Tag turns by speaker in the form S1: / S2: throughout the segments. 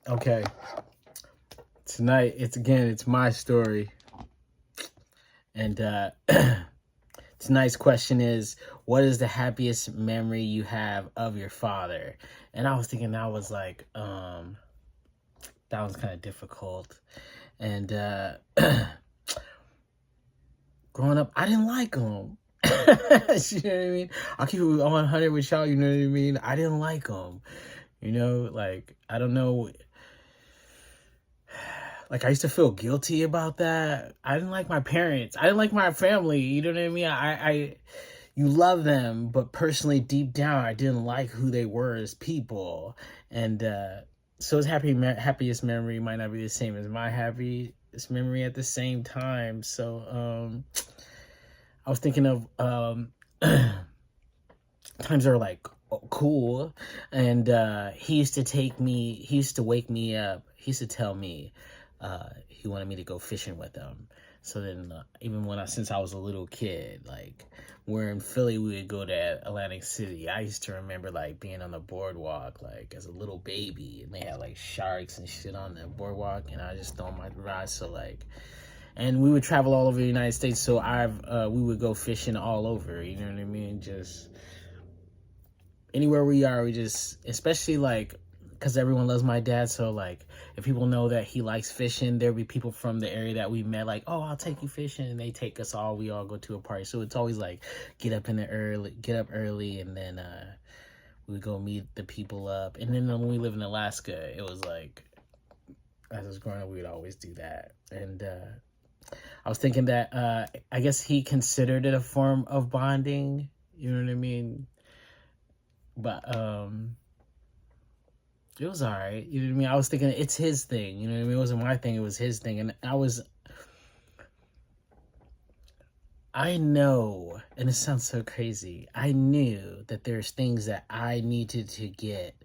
S1: Okay, tonight it's my story, and tonight's question is, what is the happiest memory you have of your father? And I was thinking that was kind of difficult, and growing up, I didn't like him. You know what I mean? I'll keep it 100 with y'all. You know what I mean? I didn't like him. Like I don't know. Like I used to feel guilty about that. I didn't like my parents. I didn't like my family. You know what I mean? You love them, but personally, deep down, I didn't like who they were as people. And so his happiest memory might not be the same as my happiest memory at the same time. So I was thinking of times that were like cool, and he used to wake me up. He used to tell me he wanted me to go fishing with him. So then, even since I was a little kid, like we're in Philly, we would go to Atlantic City. I used to remember like being on the boardwalk, like as a little baby, and they had like sharks and shit on the boardwalk, and I just throw my rod. And we would travel all over the United States. So we would go fishing all over. You know what I mean? Just anywhere we are, especially like, because everyone loves my dad, so like if people know that he likes fishing, there'll be people from the area that we met like, oh, I'll take you fishing, and they take us all. We all go to a party, so it's always like get up early, and then we would go meet the people up. And then when we live in Alaska, it was like, as I was growing up, we would always do that. And I was thinking that I guess he considered it a form of bonding, you know what I mean? But it was all right. You know what I mean? I was thinking it's his thing. You know what I mean? It wasn't my thing. It was his thing. And I know, and it sounds so crazy, I knew that there's things that I needed to get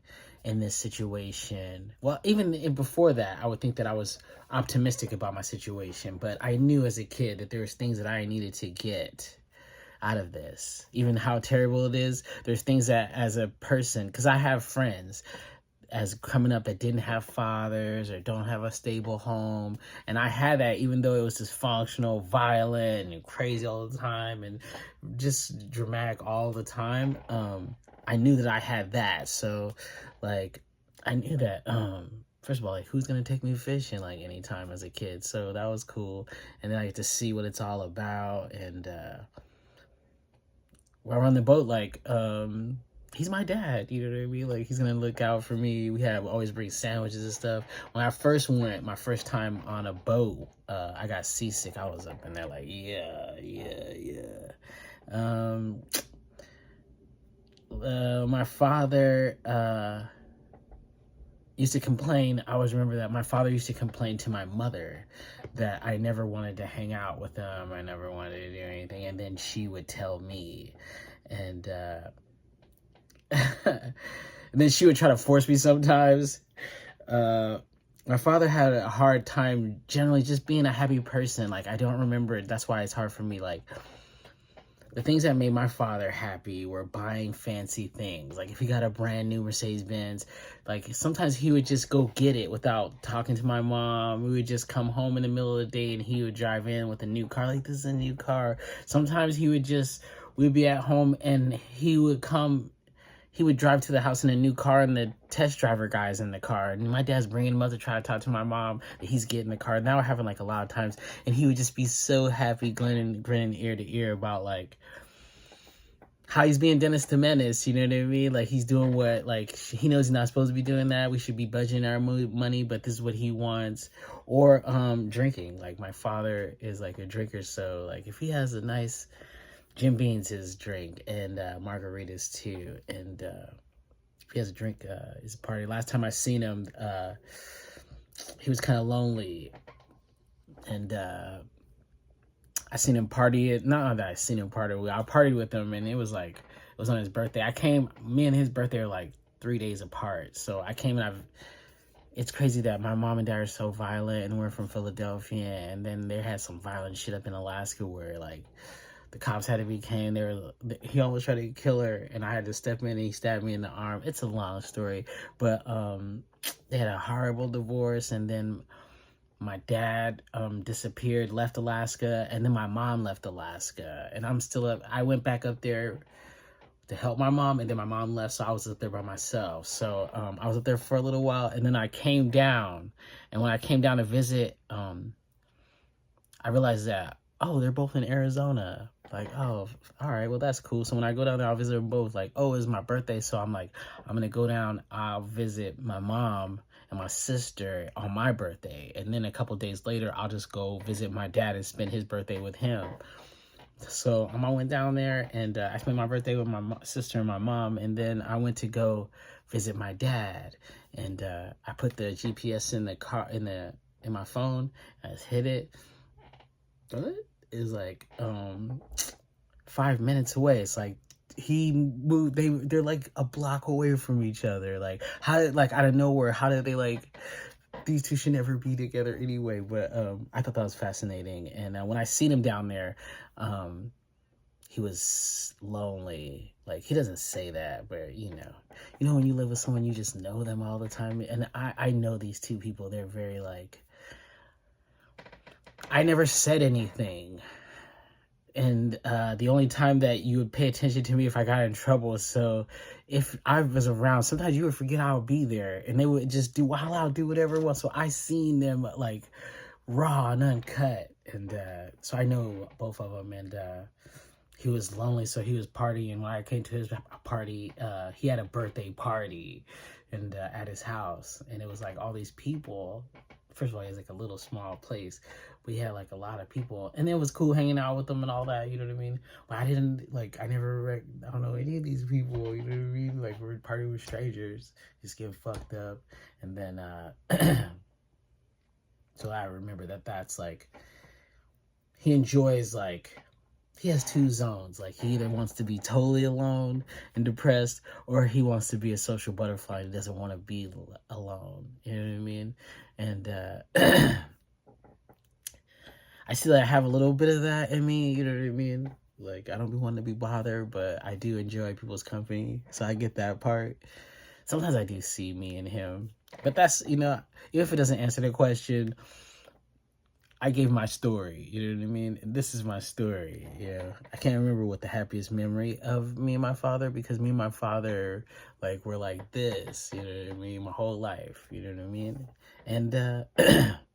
S1: in this situation. Well, even before that, I would think that I was optimistic about my situation. But I knew as a kid that there was things that I needed to get out of this. Even how terrible it is, there's things that as a person, because I have friends as coming up that didn't have fathers or don't have a stable home, and I had that, even though it was dysfunctional, violent, and crazy all the time, and just dramatic all the time. I knew that I had that, so like I knew that first of all, like who's gonna take me fishing like anytime as a kid, so that was cool. And then I get to see what it's all about. And while we're on the boat, like he's my dad, you know what I mean? Like he's gonna look out for me. We have always bring sandwiches and stuff. When I first went, my first time on a boat, I got seasick. I was up in there like, yeah. My father used to complain. I always remember that my father used to complain to my mother that I never wanted to hang out with him. I never wanted to do anything. And then she would tell me. And and then she would try to force me sometimes. My father had a hard time generally just being a happy person. Like I don't remember it. That's why it's hard for me. Like the things that made my father happy were buying fancy things. Like if he got a brand new Mercedes Benz, like sometimes he would just go get it without talking to my mom. We would just come home in the middle of the day and he would drive in with a new car. Like, this is a new car. Sometimes we'd be at home and he would drive to the house in a new car, and the test driver guy's in the car. And my dad's bringing him up to try to talk to my mom that he's getting the car. Now we're having like a lot of times. And he would just be so happy, grinning ear to ear about like how he's being Dennis the Menace. You know what I mean? Like he's doing what, like he knows he's not supposed to be doing that. We should be budgeting our money, but this is what he wants. Or drinking. Like my father is like a drinker. So like if he has a nice Jim Beam's his drink, and margaritas too. And if he has a drink, it's a party. Last time I seen him, he was kind of lonely, and I seen him party. Not that I seen him party. I partied with him, and it was on his birthday. Me and his birthday are like 3 days apart. So I came, and it's crazy that my mom and dad are so violent, and we're from Philadelphia, and then they had some violent shit up in Alaska where like the cops had to be came. He almost tried to kill her, and I had to step in, and he stabbed me in the arm. It's a long story, but they had a horrible divorce, and then my dad disappeared, left Alaska, and then my mom left Alaska, and I'm still up. I went back up there to help my mom, and then my mom left, so I was up there by myself. So I was up there for a little while, and then I came down, and when I came down to visit, I realized that, oh, they're both in Arizona. Like, oh, all right, well, that's cool. So when I go down there, I'll visit them both. Like, oh, it's my birthday, so I'm like, I'm gonna go down, I'll visit my mom and my sister on my birthday, and then a couple days later, I'll just go visit my dad and spend his birthday with him. So I went down there, and I spent my birthday with my sister and my mom, and then I went to go visit my dad, and I put the GPS in the car in my phone. I just hit it. It is like 5 minutes away. It's like he moved. They're like a block away from each other. Like, how did, like, out of nowhere, how did they, like, these two should never be together anyway. But I thought that was fascinating. And when I seen him down there, he was lonely. Like, he doesn't say that, but you know when you live with someone, you just know them all the time. And I know these two people. They're very, like, I never said anything. And the only time that you would pay attention to me if I got in trouble. So if I was around, sometimes you would forget I would be there, and they would just do whatever it was. So I seen them, like, raw and uncut, and so I know both of them. And he was lonely, so he was partying. When I came to his party, he had a birthday party, and at his house, and it was like all these people. First of all, it's like a little small place. We had like a lot of people, and it was cool hanging out with them and all that, you know what I mean? But I don't know any of these people, you know what I mean? Like, we're partying with strangers, just getting fucked up. And then, so I remember that's like, he enjoys, like, he has two zones. Like, he either wants to be totally alone and depressed, or he wants to be a social butterfly and doesn't want to be alone. You know what I mean? And I see that I have a little bit of that in me. You know what I mean? Like, I don't be wanting to be bothered, but I do enjoy people's company. So I get that part. Sometimes I do see me in him. But that's, even if it doesn't answer the question, I gave my story, you know what I mean? And this is my story, yeah. I can't remember what the happiest memory of me and my father, because me and my father, like, were like this, you know what I mean? My whole life, you know what I mean? And